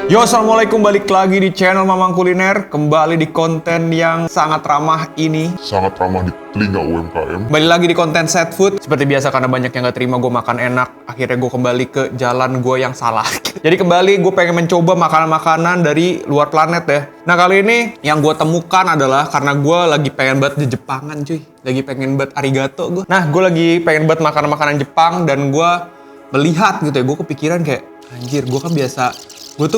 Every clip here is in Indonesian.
Yo, assalamualaikum, balik lagi di channel Mamang Kuliner. Kembali di konten yang sangat ramah ini. Sangat ramah di telinga UMKM. Kembali lagi di konten set food. Seperti biasa, karena banyak yang gak terima gue makan enak, akhirnya gue kembali ke jalan gue yang salah. Jadi kembali gue pengen mencoba makanan-makanan dari luar planet ya. Nah, kali ini yang gue temukan adalah karena gue lagi pengen banget di Jepangan cuy. Lagi pengen banget arigato gue. Nah, gue lagi pengen banget makanan-makanan Jepang dan gue melihat gitu ya. Gue kepikiran kayak, anjir, gue tuh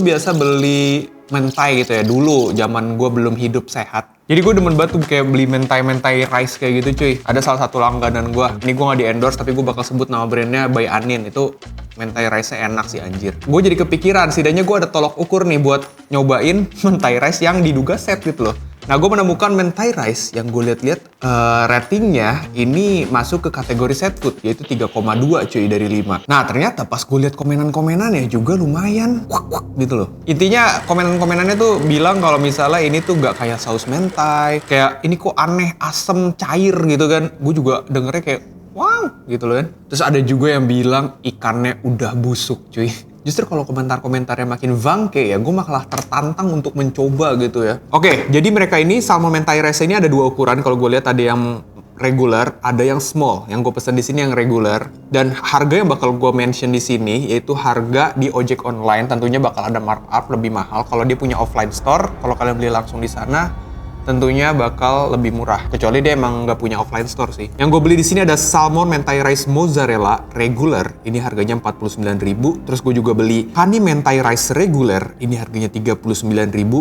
biasa beli mentai gitu ya dulu zaman gue belum hidup sehat. Jadi gue demen banget tuh kayak beli mentai rice kayak gitu cuy. Ada salah satu langganan gue. Ini gue gak di endorse tapi gue bakal sebut nama brandnya By Anin. Itu mentai rice-nya enak sih anjir. Gue jadi kepikiran setidaknya gue ada tolok ukur nih buat nyobain mentai rice yang diduga set gitu loh. Nah, gue menemukan mentai rice yang gue lihat-lihat ratingnya ini masuk ke kategori set food, yaitu 3,2 cuy dari 5. Nah, ternyata pas gue lihat komenan-komenannya juga lumayan gitu loh. Intinya komenan-komenannya tuh bilang kalau misalnya ini tuh gak kayak saus mentai, kayak ini kok aneh, asem, cair gitu kan. Gue juga dengernya kayak wow gitu loh kan. Terus ada juga yang bilang ikannya udah busuk cuy. Justru kalau komentar-komentarnya makin bangke ya, gue malah tertantang untuk mencoba gitu ya. Oke, jadi mereka ini salmon mentai rice ini ada dua ukuran. Kalau gue lihat ada yang regular, ada yang small. Yang gue pesen di sini yang regular. Dan harga yang bakal gue mention di sini yaitu harga di ojek online. Tentunya bakal ada markup lebih mahal kalau dia punya offline store. Kalau kalian beli langsung di sana, tentunya bakal lebih murah. Kecuali dia emang nggak punya offline store sih. Yang gue beli di sini ada salmon mentai rice mozzarella regular. Ini harganya 49.000. Terus gue juga beli honey mentai rice regular. Ini harganya 39.000.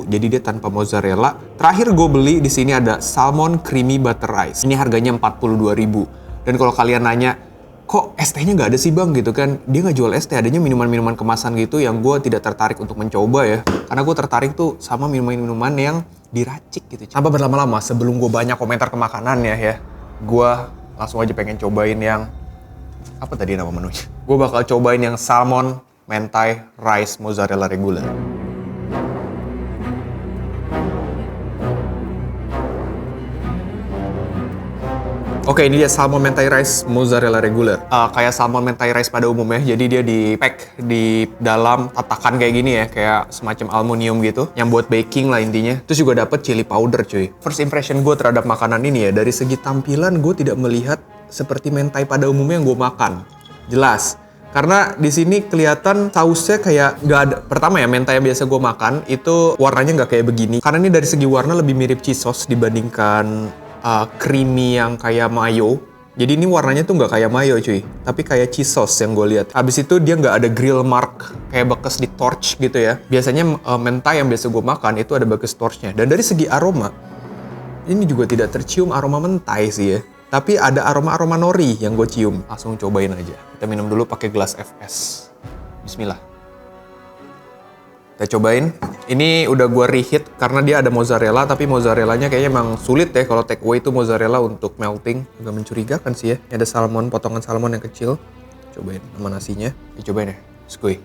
Jadi dia tanpa mozzarella. Terakhir gue beli di sini ada salmon creamy butter rice. Ini harganya 42.000. Dan kalau kalian nanya, kok ST-nya nggak ada sih bang gitu kan? Dia nggak jual ST, adanya minuman-minuman kemasan gitu yang gue tidak tertarik untuk mencoba ya. Karena gue tertarik tuh sama minuman-minuman yang diracik gitu. Tanpa berlama-lama, sebelum gue banyak komentar ke makanan ya, gue langsung aja pengen cobain yang apa tadi nama menunya? Gue bakal cobain yang salmon mentai rice mozzarella regular. Oke, ini dia salmon mentai rice mozzarella regular. Kayak salmon mentai rice pada umumnya, jadi dia di pack di dalam tatakan kayak gini ya, kayak semacam aluminium gitu, yang buat baking lah intinya. Terus juga dapet chili powder cuy. First impression gue terhadap makanan ini ya, dari segi tampilan gue tidak melihat seperti mentai pada umumnya yang gue makan. Jelas. Karena di sini kelihatan sausnya kayak nggak ada. Pertama ya, mentai yang biasa gue makan itu warnanya nggak kayak begini. Karena ini dari segi warna lebih mirip cheese sauce dibandingkan creamy yang kayak mayo. Jadi ini warnanya tuh nggak kayak mayo cuy, tapi kayak cheese sauce yang gue lihat. Habis itu dia nggak ada grill mark kayak bekas di torch gitu ya. Biasanya mentai yang biasa gue makan itu ada bekas torchnya. Dan dari segi aroma, ini juga tidak tercium aroma mentai sih ya. Tapi ada aroma-aroma nori yang gue cium. Langsung cobain aja. Kita minum dulu pakai gelas FS. Bismillah. Kita cobain. Ini udah gue reheat karena dia ada mozzarella, tapi mozzarellanya kayaknya emang sulit ya kalau take away itu mozzarella untuk melting. Agak mencurigakan sih ya. Ini ada salmon, potongan salmon yang kecil. Cobain sama nasinya. Cobain ya. Skuy.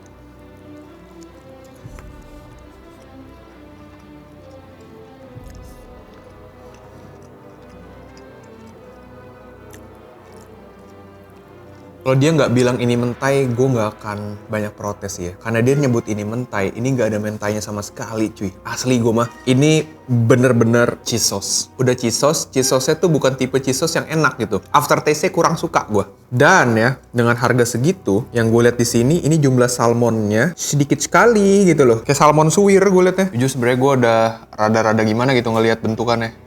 Kalau dia nggak bilang ini mentai, gue nggak akan banyak protes ya. Karena dia nyebut ini mentai, ini nggak ada mentainya sama sekali cuy. Asli gue mah. Ini bener-bener cheese sauce. Udah cheese sauce-nya tuh bukan tipe cheese sauce yang enak gitu. Aftertaste-nya kurang suka gue. Dan ya, dengan harga segitu, yang gue lihat di sini, ini jumlah salmonnya sedikit sekali gitu loh. Kayak salmon suwir gue liatnya. Jujur sebenarnya gue udah rada-rada gimana gitu ngelihat bentukannya.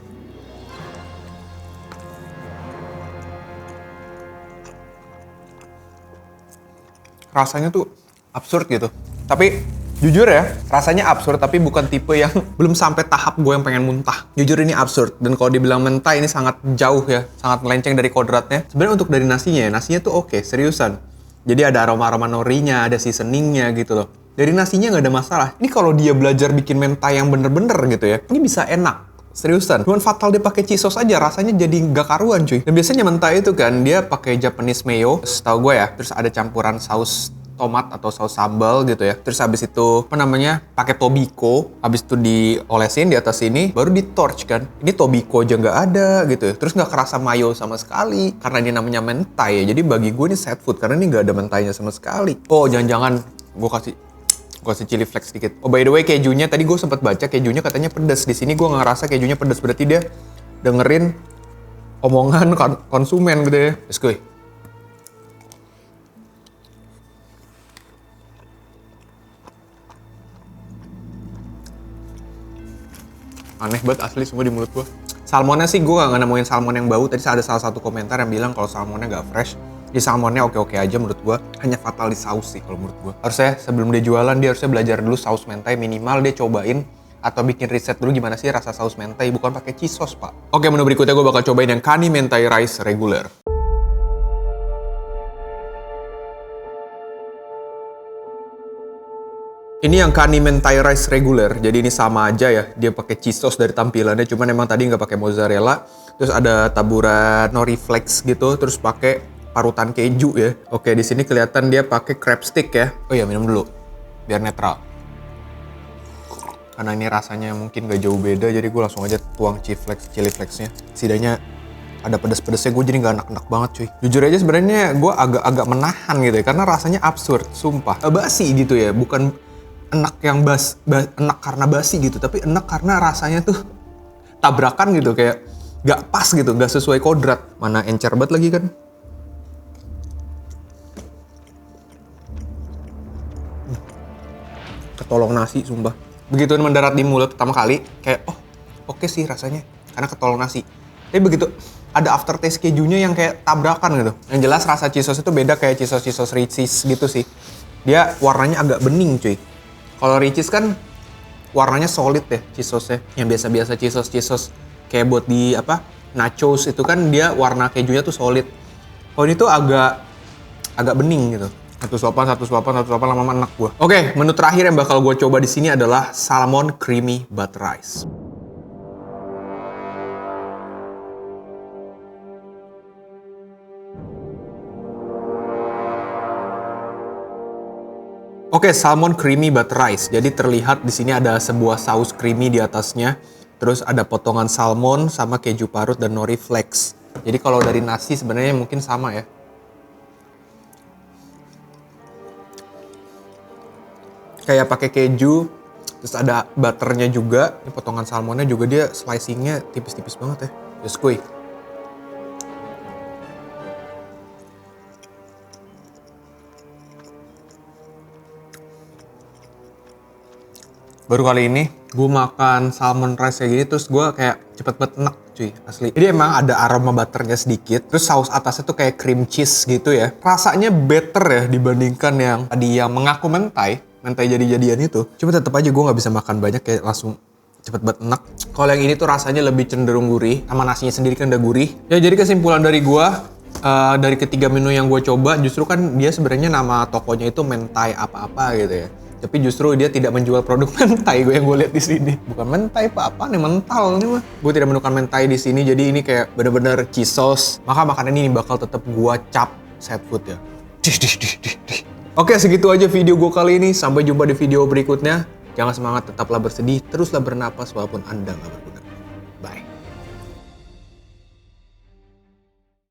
Rasanya tuh absurd gitu. Tapi jujur ya, rasanya absurd tapi bukan tipe yang belum sampai tahap gue yang pengen muntah. Jujur ini absurd. Dan kalau dibilang mentai ini sangat jauh ya, sangat melenceng dari kodratnya. Sebenarnya untuk dari nasinya ya, nasinya tuh oke, seriusan. Jadi ada aroma-aroma norinya, ada seasoningnya gitu loh. Dari nasinya nggak ada masalah. Ini kalau dia belajar bikin mentai yang bener-bener gitu ya, ini bisa enak. Seriusan, cuman fatal dia pakai cheese sauce aja rasanya jadi gak karuan cuy. Dan biasanya mentai itu kan dia pakai Japanese mayo, setahu gue ya. Terus ada campuran saus tomat atau saus sambal gitu ya. Terus habis itu apa namanya? Pakai tobiko, habis itu diolesin di atas ini, baru di torch kan. Ini tobiko aja nggak ada gitu ya. Terus nggak kerasa mayo sama sekali karena ini namanya mentai ya. Jadi bagi gue ini set food karena ini nggak ada mentainya sama sekali. Oh jangan-jangan gue kasih Gue kasih chili flakes sedikit. Oh by the way kejunya tadi gue sempat baca kejunya katanya pedas. Di sini gue nggak ngerasa kejunya pedas, berarti dia dengerin omongan konsumen gitu ya. Let's go. Aneh banget asli semua di mulut gue. Salmonnya sih gue gak nemuin salmon yang bau. Tadi ada salah satu komentar yang bilang kalau salmonnya gak fresh. Di salmonnya oke-oke aja menurut gue. Hanya fatal di saus sih kalau menurut gue. Harusnya sebelum dia jualan dia harusnya belajar dulu saus mentai. Minimal dia cobain atau bikin riset dulu gimana sih rasa saus mentai. Bukan pakai cheese sauce pak. Oke, menu berikutnya gue bakal cobain yang Kani Mentai Rice Regular. Ini yang Kani Mentai Rice Regular, jadi ini sama aja ya, dia pakai cheese sauce dari tampilannya, cuman emang tadi nggak pakai mozzarella, terus ada taburan nori flakes gitu, terus pakai parutan keju ya. Oke, di sini kelihatan dia pakai crab stick ya. Oh iya, minum dulu, biar netral. Karena ini rasanya mungkin gak jauh beda, jadi gue langsung aja tuang chili flakesnya. Setidaknya ada pedes-pedesnya, gue jadi gak enak-enak banget cuy. Jujur aja sebenarnya gue agak menahan gitu ya, karena rasanya absurd, sumpah. Basi gitu ya, bukan enak yang enak karena basi gitu, tapi enak karena rasanya tuh tabrakan gitu, kayak gak pas gitu, gak sesuai kodrat. Mana encer banget lagi kan. Ketolong nasi sumpah. Begitu mendarat di mulut pertama kali, kayak oh oke sih rasanya, karena ketolong nasi. Tapi begitu ada aftertaste kejunya yang kayak tabrakan gitu. Yang jelas rasa cheese sauce itu beda kayak cheese sauce Richeese gitu sih. Dia warnanya agak bening cuy. Kalau Richeese kan warnanya solid ya cheese sauce-nya. Yang biasa-biasa cheese sauce kayak buat di nachos itu kan dia warna kejunya tuh solid. Kalau ini tuh agak bening gitu. Satu suapan lama-lama enak gua. Oke, menu terakhir yang bakal gua coba di sini adalah salmon creamy butter rice. Oke, salmon creamy butter rice. Jadi terlihat di sini ada sebuah saus creamy di atasnya. Terus ada potongan salmon sama keju parut dan nori flakes. Jadi kalau dari nasi sebenarnya mungkin sama ya. Kayak pakai keju, terus ada butternya juga. Ini potongan salmonnya juga dia slicingnya tipis-tipis banget ya. Just quick. Baru kali ini gue makan salmon rice kayak gini, terus gue kayak cepet banget enak cuy, asli. Jadi emang ada aroma butternya sedikit, terus saus atasnya tuh kayak cream cheese gitu ya. Rasanya better ya dibandingkan yang tadi yang mengaku mentai jadi-jadian itu. Cuma tetap aja gue nggak bisa makan banyak, kayak langsung cepet banget enak. Kalau yang ini tuh rasanya lebih cenderung gurih, sama nasinya sendiri kan udah gurih. Ya jadi kesimpulan dari gue, dari ketiga menu yang gue coba, justru kan dia sebenarnya nama tokonya itu mentai apa-apa gitu ya. Tapi justru dia tidak menjual produk mentai yang gue lihat di sini. Bukan mentai apa nih, mental nih mah. Gue tidak menemukan mentai di sini, jadi ini kayak bener-bener cheese sauce. Maka makanan ini bakal tetap gue cap set food ya. Oke, segitu aja video gue kali ini. Sampai jumpa di video berikutnya. Jangan semangat, tetaplah bersedih, teruslah bernapas walaupun Anda nggak berguna.